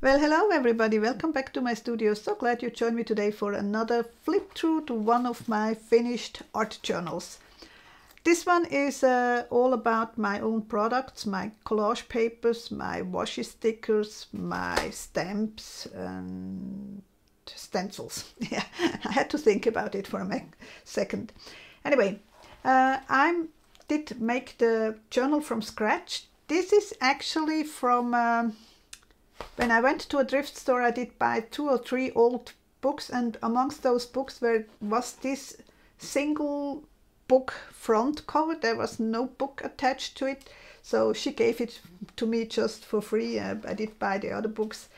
Well, hello everybody, welcome back to my studio. So glad you joined me today for another flip through to one of my finished art journals. This one is all about my own products, my collage papers, my washi stickers, my stamps and stencils. Yeah, I had to think about it for a second. Anyway, I did make the journal from scratch. This is actually from when I went to a thrift store. I did buy 2 or 3 old books, and amongst those books was this single book front cover. There was no book attached to it, so she gave it to me just for free. I did buy the other books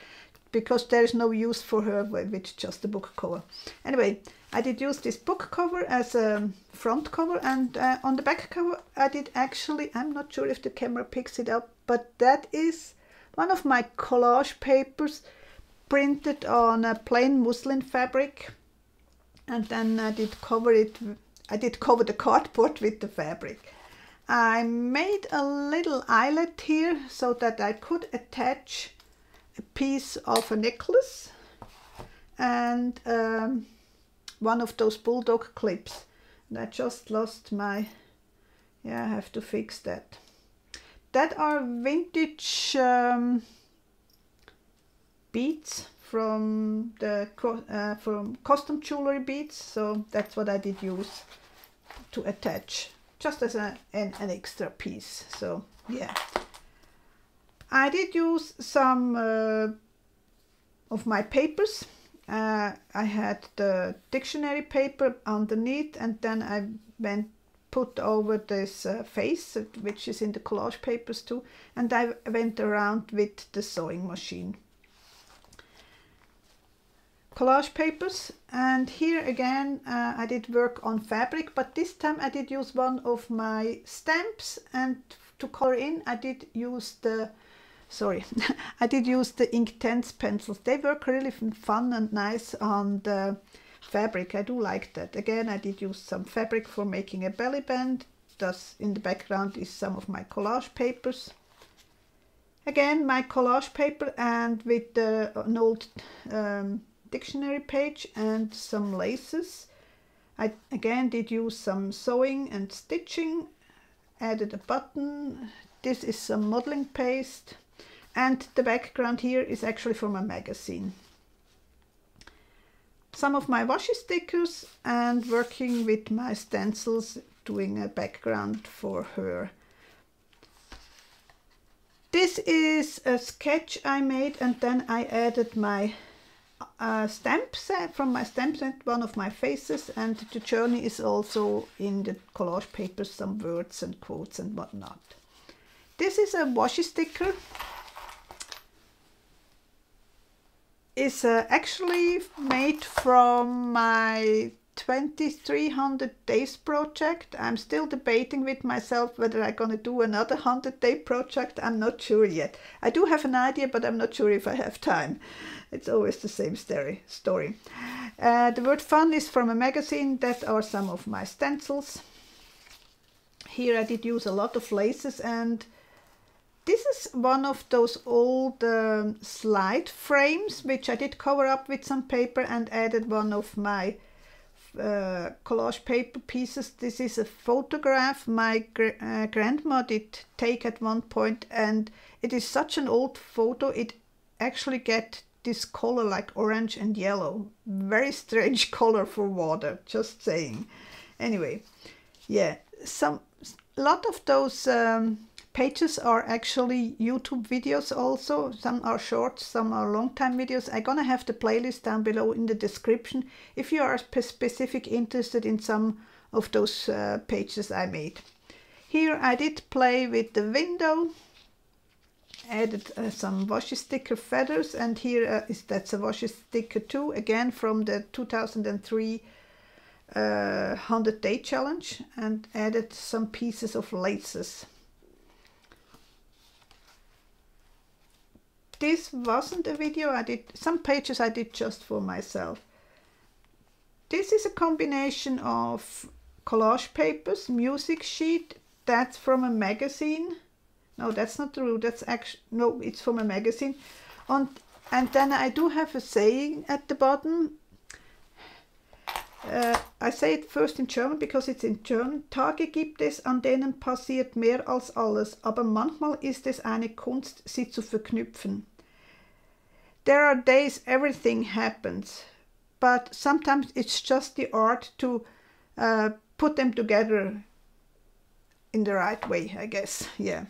because there's no use for her with just the book cover. Anyway, I did use this book cover as a front cover, and on the back cover I did actually, I'm not sure if the camera picks it up, but that is one of my collage papers printed on a plain muslin fabric, and then I did cover the cardboard with the fabric. I made a little eyelet here so that I could attach a piece of a necklace and one of those bulldog clips. And I just lost my, yeah, I have to fix that. That are vintage beads from from custom jewelry beads, so that's what I did use to attach, just as an extra piece. So yeah, I did use some of my papers. I had the dictionary paper underneath, and then I put over this face, which is in the collage papers too, and I went around with the sewing machine. Collage papers, and here again I did work on fabric, but this time I did use one of my stamps, and to color in I did use the I did use the Inktense pencils. They work really fun and nice on the fabric. I do like that. Again, I did use some fabric for making a belly band. Thus in the background is some of my collage papers. Again, my collage paper, and with an old dictionary page and some laces. I again did use some sewing and stitching, added a button. This is some modeling paste, and the background here is actually from a magazine. Some of my washi stickers, and working with my stencils, doing a background for her. This is a sketch I made, and then I added my stamp set from my stamp set, one of my faces, and the journey is also in the collage papers, some words and quotes and whatnot. This is a washi sticker. Is actually made from my 2300 days project. I'm still debating with myself whether I'm gonna do another 100-day project. I'm not sure yet. I do have an idea, but I'm not sure if I have time. It's always the same story. The word fun is from a magazine. That are some of my stencils. Here I did use a lot of laces, and this is one of those old slide frames, which I did cover up with some paper and added one of my collage paper pieces. This is a photograph my grandma did take at one point, and it is such an old photo. It actually get this color like orange and yellow. Very strange color for water, just saying. Anyway, yeah, a lot of those pages are actually YouTube videos also. Some are short, some are long time videos. I'm gonna have the playlist down below in the description if you are specific interested in some of those pages I made. Here I did play with the window, added some washi sticker feathers, and here that's a washi sticker too, again from the 2003 100-day challenge, and added some pieces of laces. This wasn't a video. I did some pages I did just for myself. This is a combination of collage papers, music sheet. That's from a magazine. No, that's not true. That's actually, no, it's from a magazine. And And then I do have a saying at the bottom. I say it first in German because it's in German. Tage gibt es, an denen passiert mehr als alles, aber manchmal ist es eine Kunst, sie zu verknüpfen. There are days everything happens, but sometimes it's just the art to put them together in the right way, I guess. Yeah.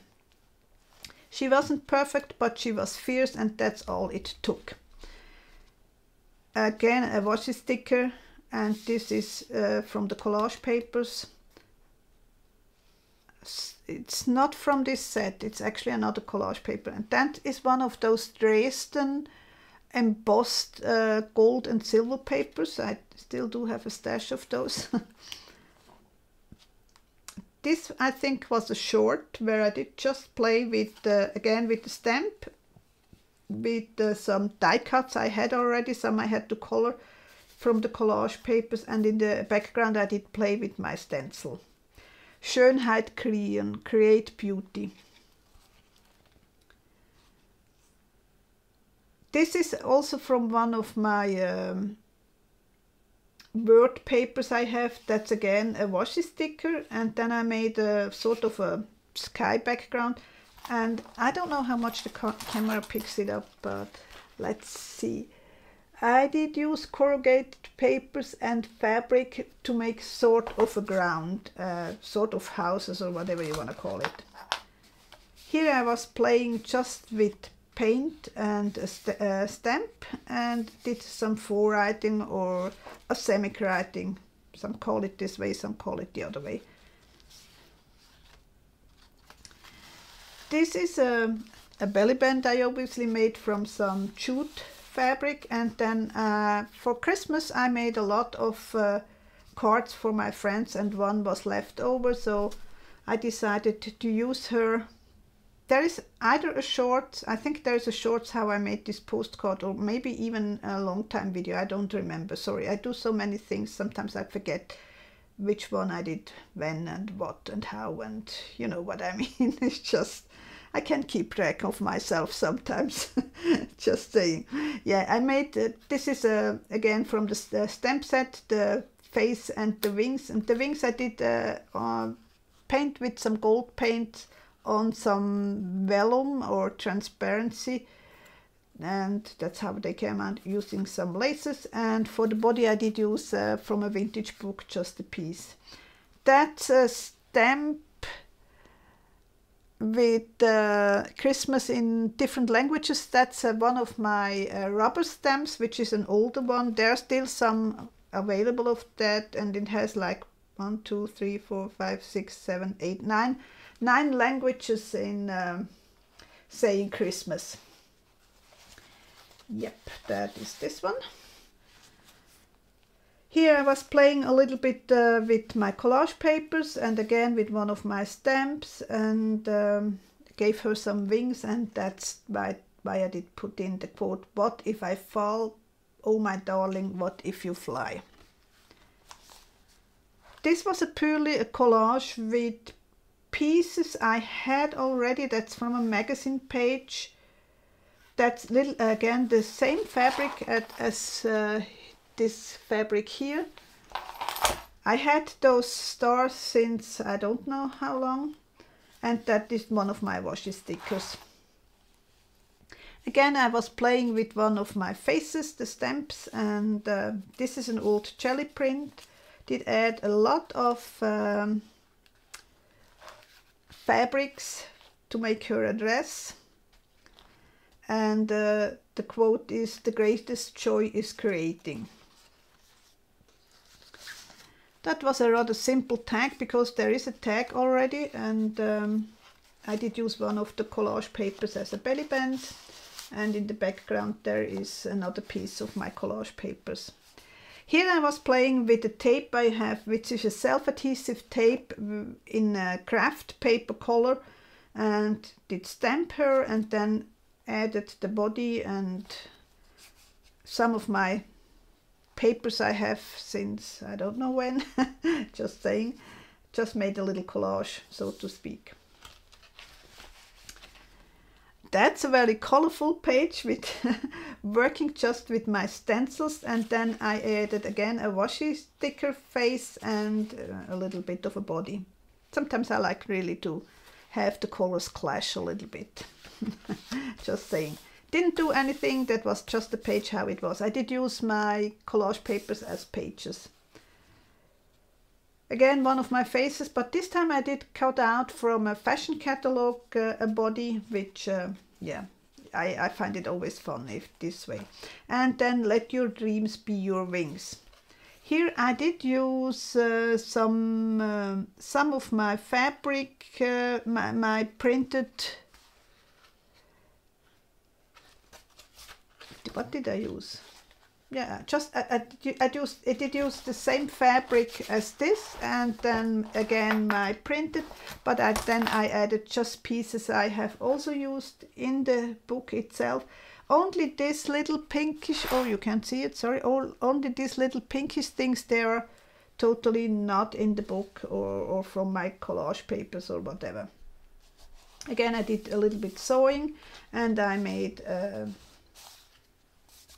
She wasn't perfect, but she was fierce, and that's all it took. Again, a washi sticker, and this is from the collage papers. It's not from this set, it's actually another collage paper, and that is one of those Dresden embossed gold and silver papers. I still do have a stash of those. This, I think, was a short where I did just play with, again, with the stamp, with some die cuts I had already, some I had to color from the collage papers, and in the background I did play with my stencil. Schönheit kreieren, create beauty. This is also from one of my word papers I have. That's again a washi sticker, and then I made a sort of a sky background, and I don't know how much the camera picks it up, but let's see. I did use corrugated papers and fabric to make sort of a ground, sort of houses or whatever you want to call it. Here I was playing just with paint and a stamp, and did some forewriting or a semi-writing. Some call it this way, some call it the other way. This is a belly band I obviously made from some jute fabric, and then for Christmas I made a lot of cards for my friends, and one was left over, so I decided to use her. There is either a short, I think there's a shorts how I made this postcard, or maybe even a long time video, I don't remember, sorry. I do so many things, sometimes I forget which one I did when and what and how, and you know what I mean. It's just, I can't keep track of myself sometimes. Just saying. Yeah, I made, this is again from the stamp set, the face and the wings. And the wings I did paint with some gold paint on some vellum or transparency, and that's how they came out, using some laces. And for the body I did use from a vintage book, just a piece. That's a stamp with Christmas in different languages. That's one of my rubber stamps, which is an older one. There are still some available of that, and it has like 1, 2, 3, 4, 5, 6, 7, 8, 9 languages in saying Christmas. Yep, that is this one. Here I was playing a little bit with my collage papers, and again with one of my stamps, and gave her some wings, and that's why I did put in the quote, "What if I fall? Oh my darling, what if you fly?" This was purely a collage with pieces I had already. That's from a magazine page. That's little, again, the same fabric as this fabric here. I had those stars since I don't know how long, and that is one of my washi stickers. Again, I was playing with one of my faces, the stamps, and this is an old jelly print. Did add a lot of fabrics to make her a dress, and the quote is, "The greatest joy is creating." That was a rather simple tag because there is a tag already, and I did use one of the collage papers as a belly band, and in the background there is another piece of my collage papers. Here I was playing with the tape I have, which is a self-adhesive tape in a craft paper color, and did stamp her, and then added the body and some of my papers I have since I don't know when. Just saying, just made a little collage, so to speak. that's a very colorful page with working just with my stencils, and then I added again a washi sticker face and a little bit of a body. Sometimes I like really to have the colors clash a little bit. Just saying. Didn't do anything, that was just the page how it was. I did use my collage papers as pages. Again, one of my faces, but this time I did cut out from a fashion catalog a body, which, yeah, I find it always fun if this way. And then let your dreams be your wings. Here I did use some of my fabric, my printed, what did I use? Yeah, just I did use the same fabric as this, and then again my printed, but then I added just pieces I have also used in the book itself. Only this little pinkish, oh you can't see it, sorry, only these little pinkish things, they are totally not in the book or from my collage papers or whatever. Again, I did a little bit sewing, and I made a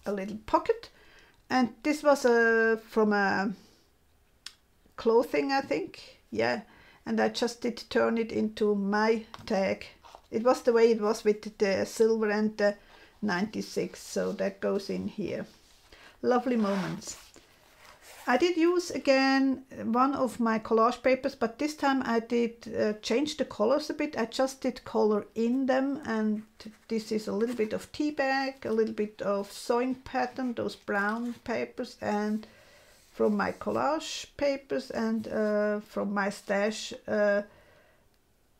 little pocket. And this was from a clothing, I think, yeah. And I just did turn it into my tag. It was the way it was with the silver and the 96, so that goes in here. Lovely moments. I did use again one of my collage papers, but this time I did change the colors a bit. I just did color in them, and this is a little bit of tea bag, a little bit of sewing pattern, those brown papers, and from my collage papers, and from my stash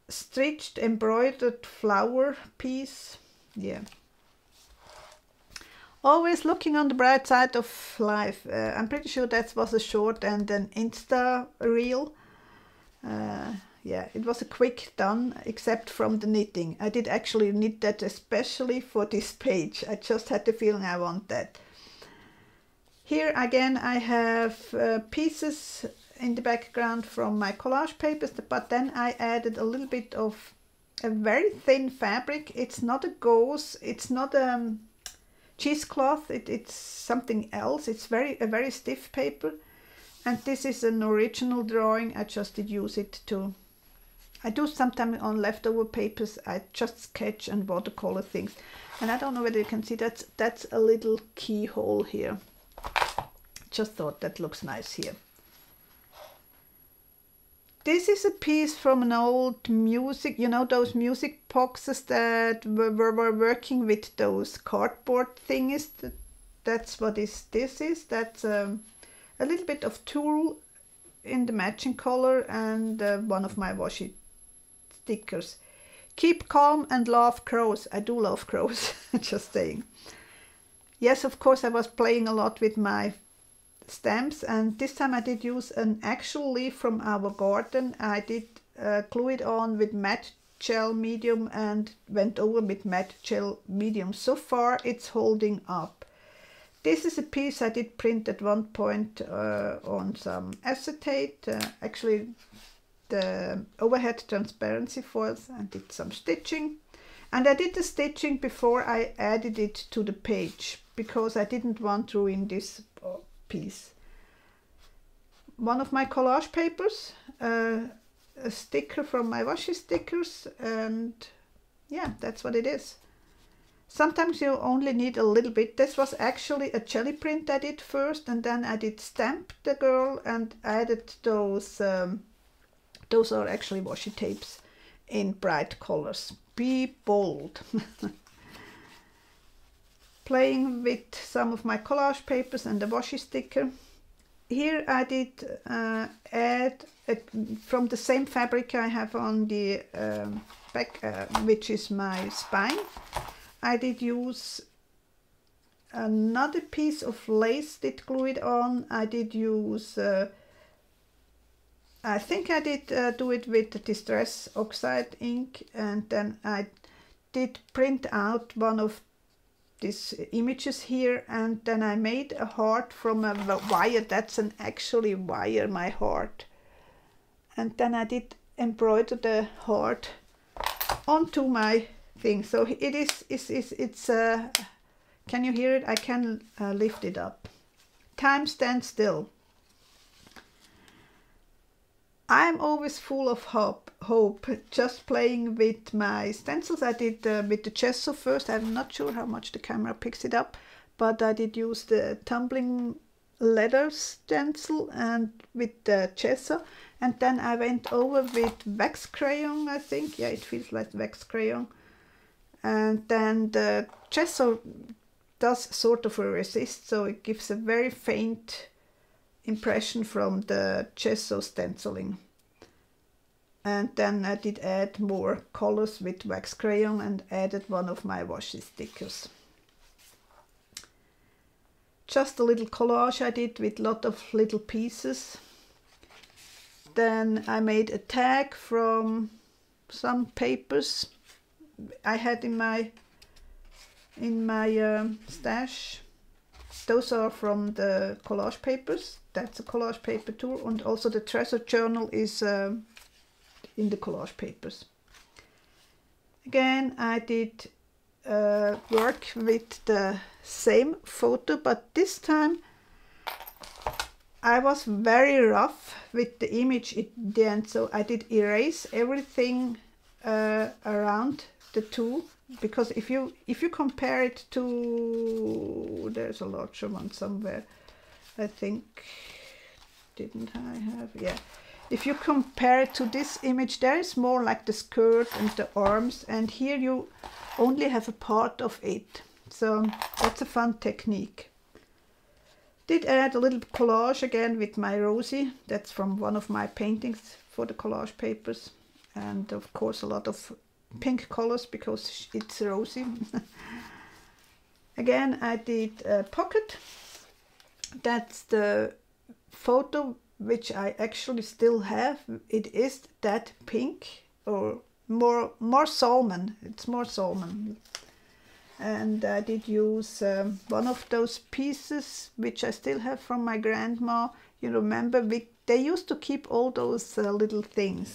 stitched embroidered flower piece. Yeah. Always looking on the bright side of life. I'm pretty sure that was a short and an Insta reel. Yeah, it was a quick done, except from the knitting. I did actually knit that especially for this page. I just had the feeling I want that. Here again I have pieces in the background from my collage papers, but then I added a little bit of a very thin fabric. It's not a gauze, it's not cheesecloth, it's something else. It's a very stiff paper, and this is an original drawing. I just did use it to, I do sometimes on leftover papers, I just sketch and watercolor things. And I don't know whether you can see that's a little keyhole here. Just thought that looks nice here. This is a piece from an old music, you know, those music boxes that were working with those cardboard thingies. That's what this is. That's a little bit of tulle in the matching color, and one of my washi stickers. Keep calm and love crows. I do love crows, just saying. Yes, of course, I was playing a lot with my stamps, and this time I did use an actual leaf from our garden. I did glue it on with matte gel medium and went over with matte gel medium. So far it's holding up. This is a piece I did print at one point on some acetate, actually the overhead transparency foils, and did some stitching. And I did the stitching before I added it to the page, because I didn't want to ruin this piece. One of my collage papers, a sticker from my washi stickers, and yeah, that's what it is. Sometimes you only need a little bit. This was actually a jelly print I did first, and then I did stamp the girl and added those are actually washi tapes in bright colors. Be bold. Playing with some of my collage papers and the washi sticker. Here I did add from the same fabric I have on the back, which is my spine. I did use another piece of lace, did glue it on. I did use, I think I did do it with the Distress Oxide ink, and then I did print out one of these images here, and then I made a heart from a wire. That's an actually wire, my heart. And then I did embroider the heart onto my thing. So it's can you hear it? I can lift it up. Time stands still. I'm always full of hope, just playing with my stencils. I did with the gesso first. I'm not sure how much the camera picks it up, but I did use the tumbling leather stencil and with the gesso, and then I went over with wax crayon, I think. Yeah, it feels like wax crayon. And then the gesso does sort of a resist, so it gives a very faint impression from the gesso stenciling. And then I did add more colors with wax crayon and added one of my washi stickers. Just a little collage I did with a lot of little pieces. Then I made a tag from some papers I had in my stash. Those are from the collage papers. That's a collage paper too, and also the treasure journal is in the collage papers. Again, I did work with the same photo, but this time I was very rough with the image at the end, so I did erase everything around the two, because if you compare it to, there's a larger one somewhere, I think, didn't I have, yeah. If you compare it to this image, there is more like the skirt and the arms, and here you only have a part of it. So that's a fun technique. Did add a little collage again with my Rosie. That's from one of my paintings for the collage papers. And of course a lot of pink colors because it's Rosie. Again, I did a pocket. That's the photo which I actually still have. It is that pink, or more salmon. It's more salmon. And I did use one of those pieces which I still have from my grandma. You remember, they used to keep all those little things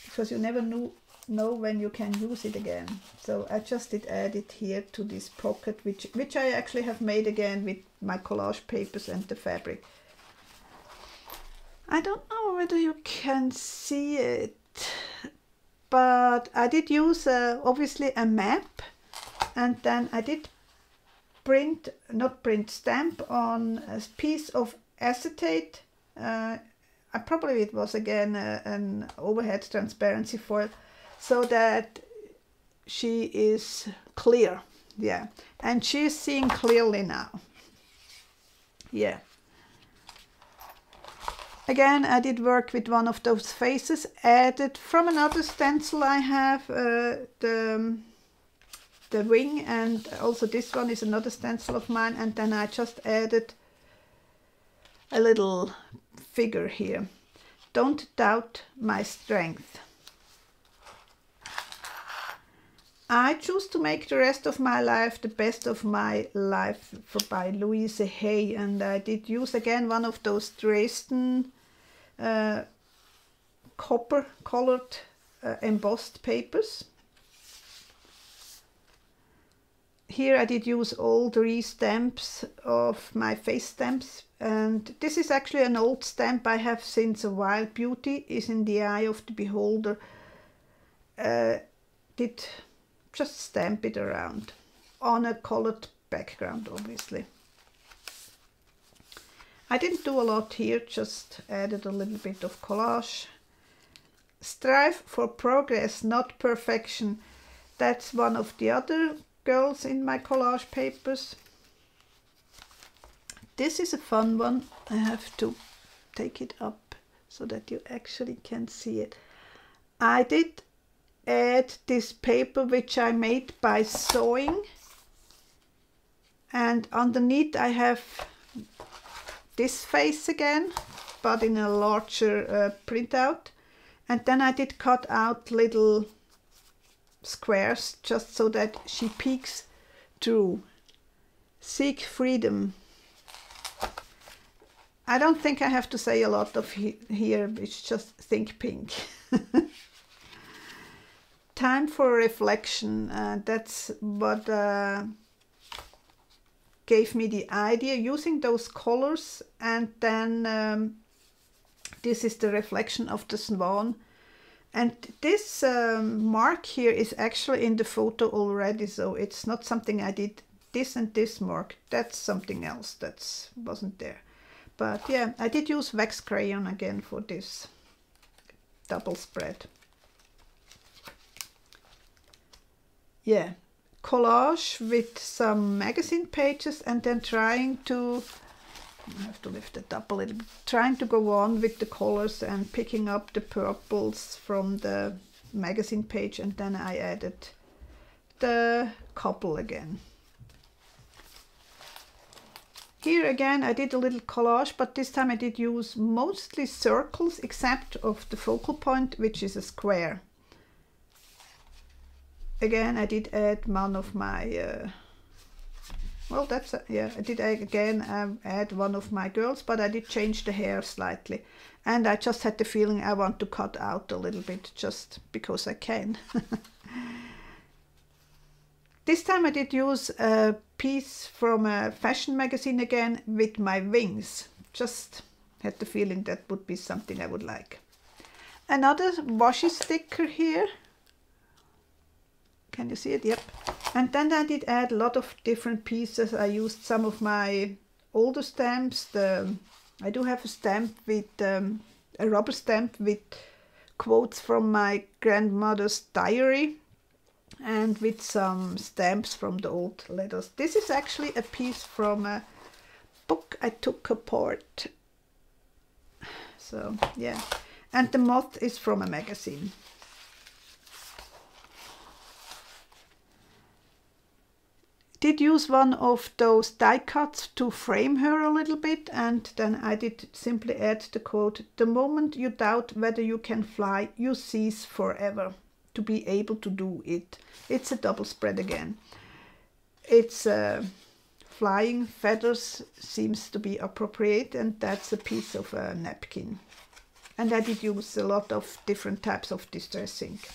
because you never know when you can use it again. So I just did add it here to this pocket, which I actually have made again with my collage papers and the fabric. I don't know whether you can see it, but I did use obviously a map, and then I did stamp on a piece of acetate. Probably it was again an overhead transparency foil, so that she is clear. Yeah, and she's seeing clearly now. Yeah. Again, I did work with one of those faces, added from another stencil I have, the wing, and also this one is another stencil of mine, and then I just added a little figure here. Don't doubt my strength. I choose to make the rest of my life the best of my life by Louise Hay, and I did use again one of those Dresden copper colored embossed papers. Here I did use all 3 stamps of my face stamps, and this is actually an old stamp I have since a while. Beauty is in the eye of the beholder. Did just stamp it around on a colored background, obviously. I didn't do a lot here, just added a little bit of collage. Strive for progress, not perfection. That's one of the other girls in my collage papers. This is a fun one. I have to take it up so that you actually can see it. I did add this paper which I made by sewing, and underneath I have this face again, but in a larger printout, and then I did cut out little squares just so that she peeks through. Seek freedom. I don't think I have to say a lot of here, it's just think pink. time for reflection. That's what gave me the idea, using those colors. And then this is the reflection of the swan. And this mark here is actually in the photo already, so it's not something I did. This and this mark, that's something else that wasn't there. But yeah, I did use wax crayon again for this double spread. Yeah, collage with some magazine pages, and then trying to, I have to lift it up a little bit, trying to go on with the colors and picking up the purples from the magazine page, and then I added the couple again. Here again I did a little collage, but this time I did use mostly circles except of the focal point, which is a square. Again I did add one of my well, that's yeah, I did again add one of my girls, but I did change the hair slightly, and I just had the feeling I want to cut out a little bit just because I can. This time I did use a piece from a fashion magazine again with my wings. Just had the feeling that would be something I would like. Another washi sticker here. Can you see it? Yep. And then I did add a lot of different pieces. I used some of my older stamps. I do have a stamp with a rubber stamp with quotes from my grandmother's diary, and with some stamps from the old letters. This is actually a piece from a book I took apart. So yeah, and the moth is from a magazine. Did use one of those die cuts to frame her a little bit, and then I did simply add the quote, "The moment you doubt whether you can fly, you cease forever to be able to do it." It's a double spread again. It's flying feathers seems to be appropriate, and that's a piece of a napkin. And I did use a lot of different types of distress ink.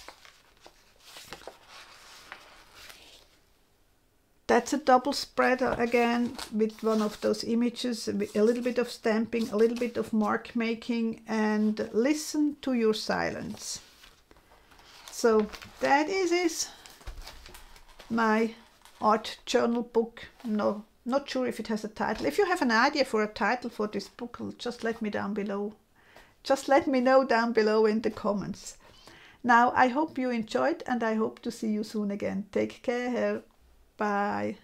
That's a double spread again with one of those images, a little bit of stamping, a little bit of mark making, and listen to your silence. So that is my art journal book. No, not sure if it has a title. If you have an idea for a title for this book, just let me down below. Just let me know down below in the comments. Now I hope you enjoyed, and I hope to see you soon again. Take care. Bye.